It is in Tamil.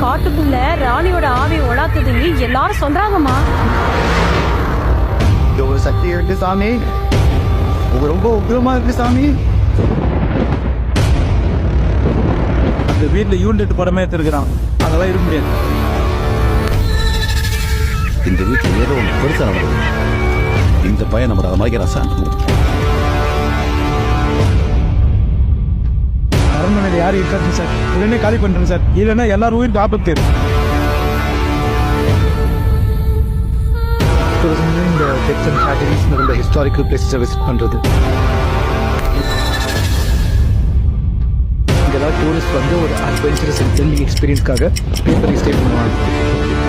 காட்டுக்குள்ள ராணியோட ஆவி உலாத்துதுன்னு எல்லாரும் சொல்றாங்கம்மா. இது ஒரு சக்தி இருக்கு சாமி, ரொம்ப உக்ரமா இருக்கு சாமி. அந்த வீட்டுல யூனிட் படமே எடுத்துருக்கிறான், அதெல்லாம் இருக்க முடியாது. இந்த வீட்டுல ஏதோ ஒன்று பெருசா நடந்தது. இந்த பையன் நம்ம அதை மறைக்கிறான் சார். அரண்மனையில் யாரும் இருக்காது சார், உடனே காலி பண்றேன் சார், இல்லைன்னா எல்லாரும் உயிருக்கு ஆபத்து. இந்த டெத்ஸ் அண்ட் ட்ராஜடிஸ் நடந்த ஹிஸ்டாரிக்கல் பிளேஸை விசிட் பண்றது. இங்கெல்லாம் டூரிஸ்ட் வந்து ஒரு அட்வென்ச்சரஸ் அண்ட் த்ரில்லிங் எக்ஸ்பீரியன்ஸ்க்காக பேப்பர் ஸ்டே பண்ணுவாங்க.